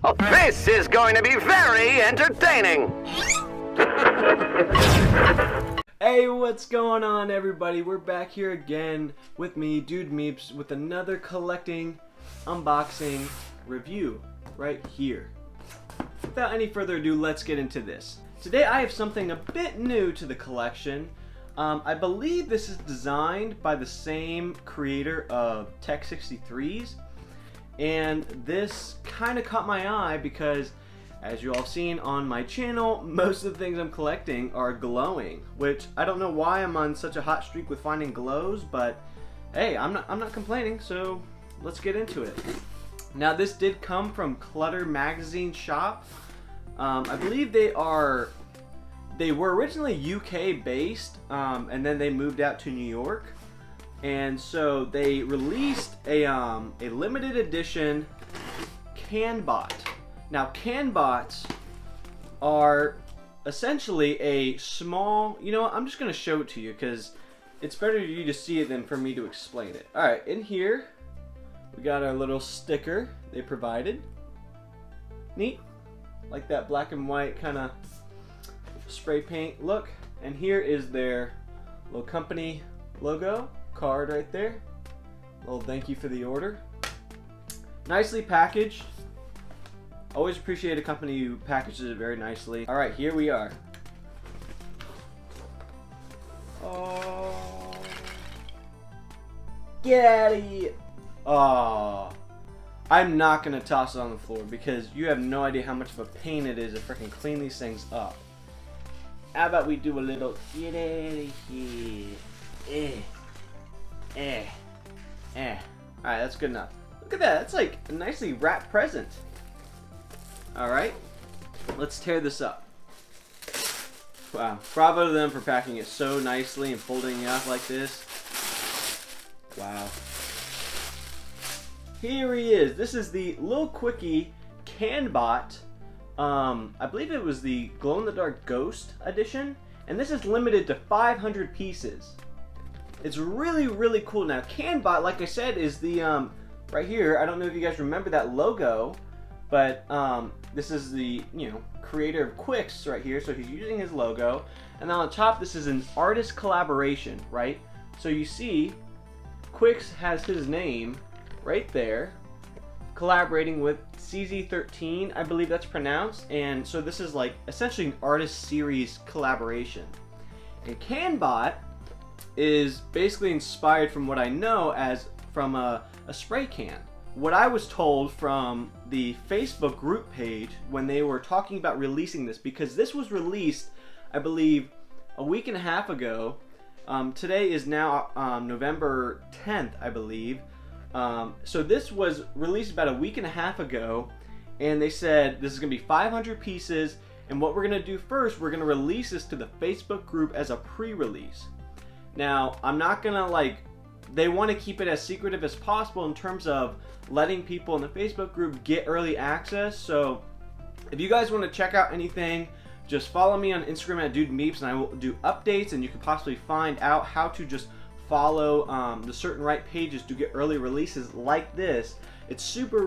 This is going to be very entertaining. Hey, what's going on, everybody? We're back here again with me, Dude Meeps, with another collecting, unboxing, review right here. Without any further ado, let's get into this. Today I have something a bit new to the collection. I believe this is designed by the same creator of Tech 63s, and this kind of caught my eye because, as you all have seen on my channel, most of the things I'm collecting are glowing, which I don't know why I'm on such a hot streak with finding glows, but hey, I'm not complaining, so let's get into it. Now, this did come from Cluttermagazine shop. I believe they were originally UK based, and then they moved out to New York, and so they released a limited edition CanBot. Now, CanBots are essentially a small, you know what, I'm just going to show it to you because it's better for you to see it than for me to explain it. Alright, in here, we got our little sticker they provided. Neat. Like that black and white kind of spray paint look. And here is their little company logo card right there. Little thank you for the order. Nicely packaged. Always appreciate a company who packages it very nicely. Alright, here we are. Oh. Get out of here. Oh. I'm not going to toss it on the floor because you have no idea how much of a pain it is to freaking clean these things up. How about we do a little get out of here. Alright, that's good enough. Look at that. That's like a nicely wrapped present. Alright, let's tear this up. Wow, bravo to them for packing it so nicely and folding it up like this. Wow. Here he is. This is the Little Quickie CanBot. I believe it was the glow-in-the-dark Ghost edition, and this is limited to 500 pieces. It's really, really cool. Now, CanBot, like I said, is the, right here, I don't know if you guys remember that logo, but this is the, creator of Quicks right here, so he's using his logo. And then on top, this is an artist collaboration, right? So you see, Quicks has his name right there, collaborating with CZ13, I believe that's pronounced. And so this is like essentially an artist series collaboration. And CanBot is basically inspired from what I know as from a spray can. What I was told from the Facebook group page when they were talking about releasing this, because this was released, I believe, a week and a half ago. Today is now November 10th, I believe. So this was released about a week and a half ago, and they said this is going to be 500 pieces, and what we're going to do first, we're going to release this to the Facebook group as a pre-release. Now, I'm not going to they want to keep it as secretive as possible in terms of letting people in the Facebook group get early access. So if you guys want to check out anything, just follow me on Instagram at Dude Meeps, and I will do updates, and you can possibly find out how to just follow the certain right pages to get early releases like this. It's super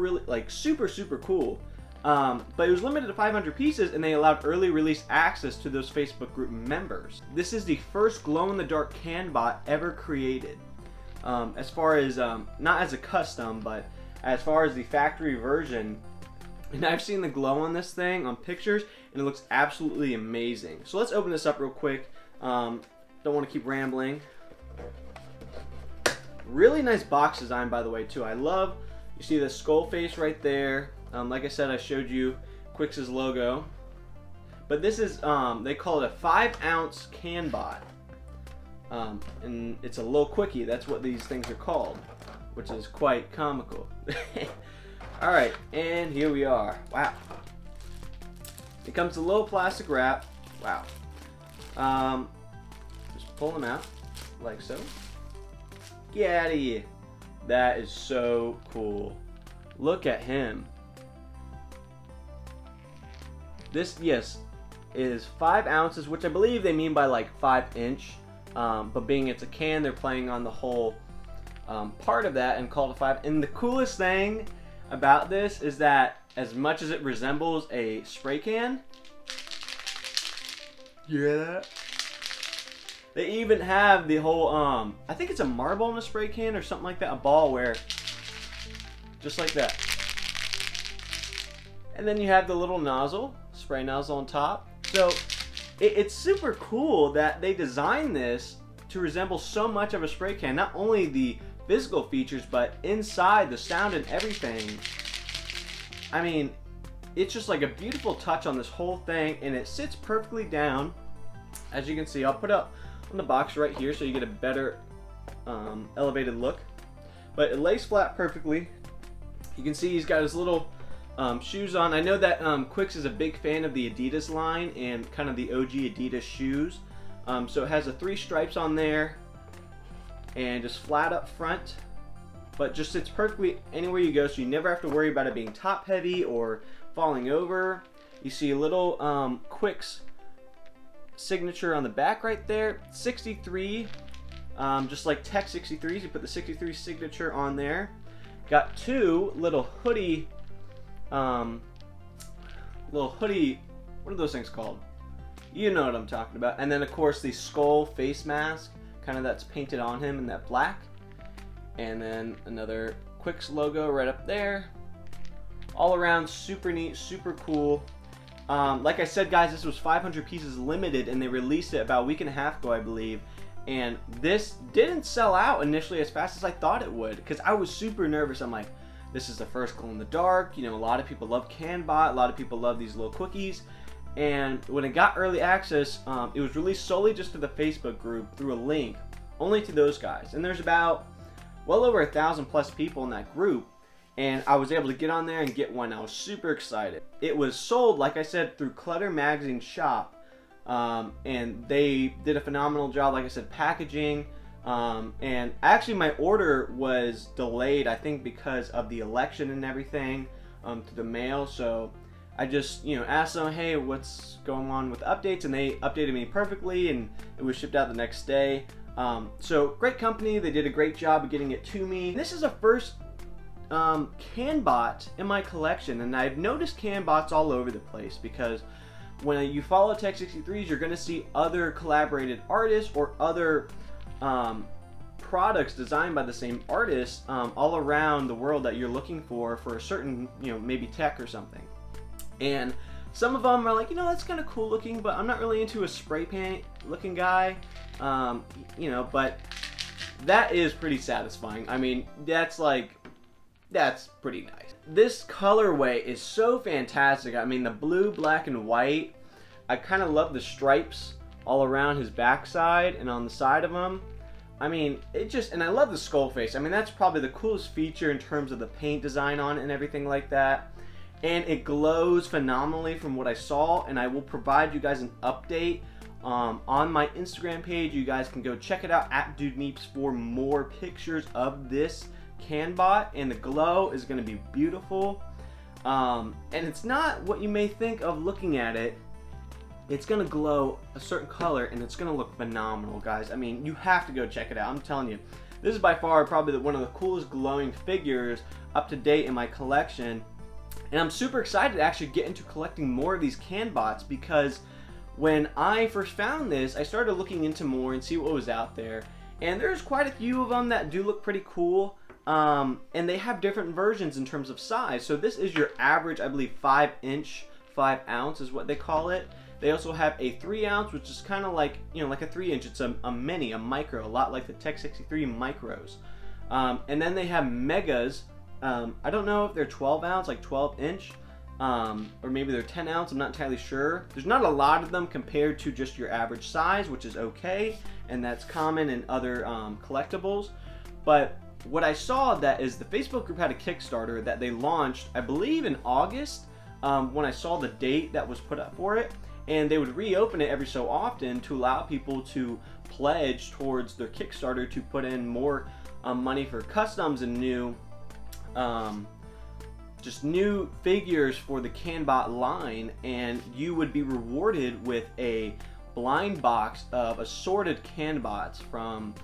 cool. But it was limited to 500 pieces, and they allowed early release access to those Facebook group members. This is the first glow-in-the-dark CanBot ever created. As far as, not as a custom, but as far as the factory version. And I've seen the glow on this thing on pictures, and it looks absolutely amazing. So let's open this up real quick. Don't want to keep rambling. Really nice box design, by the way, too. I love, you see the skull face right there. Like I said, I showed you Quicks' logo. But this is, they call it a 5-ounce CanBot. And it's a little quickie, that's what these things are called, which is quite comical. Alright, and here we are. Wow. It comes with a little plastic wrap. Wow. Just pull them out, like so. Get out of here. That is so cool. Look at him. This, yes, is 5 ounces, which I believe they mean by like 5-inch. But being it's a can, they're playing on the whole part of that and called it 5. And the coolest thing about this is that as much as it resembles a spray can. You hear that? They even have the whole, I think it's a marble in a spray can or something like that, a ball where, just like that. And then you have the little nozzle, spray nozzle on top. So it's super cool that they designed this to resemble so much of a spray can. Not only the physical features, but inside, the sound and everything. I mean, it's just like a beautiful touch on this whole thing, and it sits perfectly down. As you can see, I'll put up on the box right here so you get a better elevated look. But it lays flat perfectly. You can see he's got his little shoes on. I know that Quicks is a big fan of the Adidas line and kind of the OG Adidas shoes. So it has the 3 stripes on there and just flat up front, but just sits perfectly anywhere you go, so you never have to worry about it being top heavy or falling over. You see a little Quicks signature on the back right there, 63, just like Tech 63s, you put the 63 signature on there. Got 2 little hoodie, what are those things called? You know what I'm talking about. And then of course the skull face mask, kind of that's painted on him in that black. And then another Quicks logo right up there. All around super neat, super cool. Like I said, guys, this was 500 pieces limited, and they released it about a week and a half ago, I believe. And this didn't sell out initially as fast as I thought it would, because I was super nervous. I'm like, this is the first glow in the dark. You know, a lot of people love CanBot. A lot of people love these little quickies. And when it got early access, it was released solely just to the Facebook group through a link, only to those guys. And there's about well over 1,000+ people in that group. And I was able to get on there and get one. I was super excited. It was sold, like I said, through Cluttermagazine shop. And they did a phenomenal job, like I said, packaging. And actually my order was delayed, I think, because of the election and everything, to the mail. So I just, asked them, hey, what's going on with updates? And they updated me perfectly, and it was shipped out the next day. So great company. They did a great job of getting it to me. This is a first CanBot in my collection, and I've noticed CanBots all over the place, because when you follow Tech 63s, you're going to see other collaborated artists or other products designed by the same artist all around the world that you're looking for a certain, maybe tech or something. And some of them are like, that's kind of cool looking, but I'm not really into a spray paint looking guy, but that is pretty satisfying. I mean, that's pretty nice. This colorway is so fantastic. I mean, the blue, black, and white. I kind of love the stripes all around his backside and on the side of him. I mean, and I love the skull face. I mean, that's probably the coolest feature in terms of the paint design on it and everything like that. And it glows phenomenally from what I saw, and I will provide you guys an update on my Instagram page. You guys can go check it out at DudeMeeps for more pictures of this CanBot, and the glow is going to be beautiful. And it's not what you may think of looking at it. It's going to glow a certain color, and it's going to look phenomenal, guys. I mean, you have to go check it out. I'm telling you, this is by far probably one of the coolest glowing figures up to date in my collection. And I'm super excited to actually get into collecting more of these CanBots, because when I first found this, I started looking into more and see what was out there. And there's quite a few of them that do look pretty cool. And they have different versions in terms of size. So this is your average, I believe, 5-inch, 5 ounce is what they call it. They also have a 3 ounce, which is kind of like, like a 3-inch. It's a mini, a micro, a lot like the Tech 63 micros. And then they have megas. I don't know if they're 12 ounce, like 12 inch, or maybe they're 10 ounce. I'm not entirely sure. There's not a lot of them compared to just your average size, which is okay. And that's common in other collectibles. But what I saw that is the Facebook group had a Kickstarter that they launched, I believe in August, when I saw the date that was put up for it. And they would reopen it every so often to allow people to pledge towards their Kickstarter to put in more money for customs and new figures for the CanBot line, and you would be rewarded with a blind box of assorted CanBots from,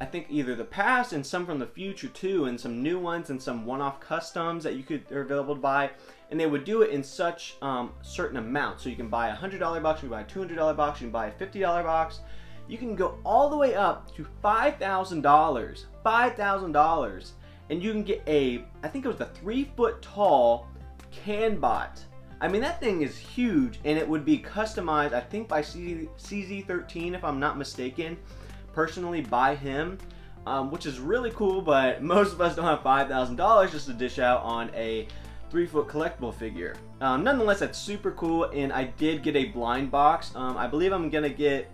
I think, either the past and some from the future too, and some new ones and some one-off customs that are available to buy. and they would do it in such certain amounts. So you can buy a $100 box, you can buy a $200 box, you can buy a $50 box. You can go all the way up to $5,000. $5,000. And you can get a, I think it was a 3-foot tall CAN-bot. I mean, that thing is huge, and it would be customized, I think, by CZ13, if I'm not mistaken, personally by him, which is really cool, but most of us don't have $5,000 just to dish out on a 3-foot collectible figure. Nonetheless, that's super cool, and I did get a blind box. I believe I'm going to get,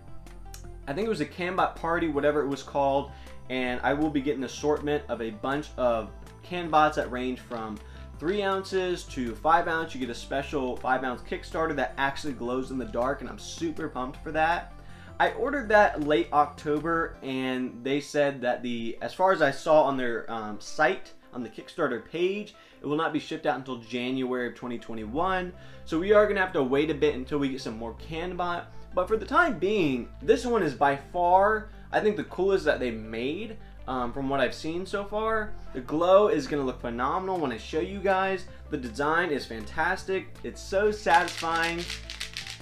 I think it was a CAN-bot party, whatever it was called, and I will be getting an assortment of a bunch of CAN-bots that range from 3 ounces to 5 ounce. You get a special 5 ounce Kickstarter that actually glows in the dark, and I'm super pumped for that. I ordered that late October, and they said that as far as I saw on their site, on the Kickstarter page, it will not be shipped out until January of 2021. So we are going to have to wait a bit until we get some more CAN-bot. But for the time being, this one is by far, I think, the coolest that they made. From what I've seen so far. The glow is going to look phenomenal when I show you guys. The design is fantastic. It's so satisfying.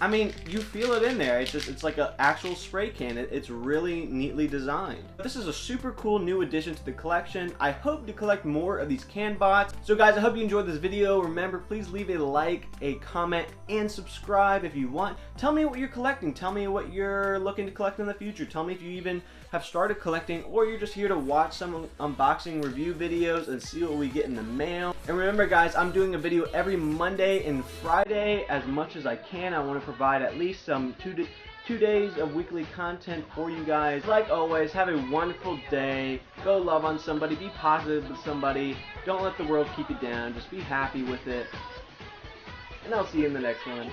I mean, you feel it in there. It's like an actual spray can. It's really neatly designed. This is a super cool new addition to the collection. I hope to collect more of these CAN-bots. So guys, I hope you enjoyed this video. Remember, please leave a like, a comment, and subscribe if you want. Tell me what you're collecting. Tell me what you're looking to collect in the future. Tell me if you even have started collecting, or you're just here to watch some unboxing review videos and see what we get in the mail. And remember guys, I'm doing a video every Monday and Friday as much as I can. I want to provide at least some 2 days of weekly content for you guys. Like always, have a wonderful day. Go love on somebody. Be positive with somebody. Don't let the world keep you down. Just be happy with it. And I'll see you in the next one.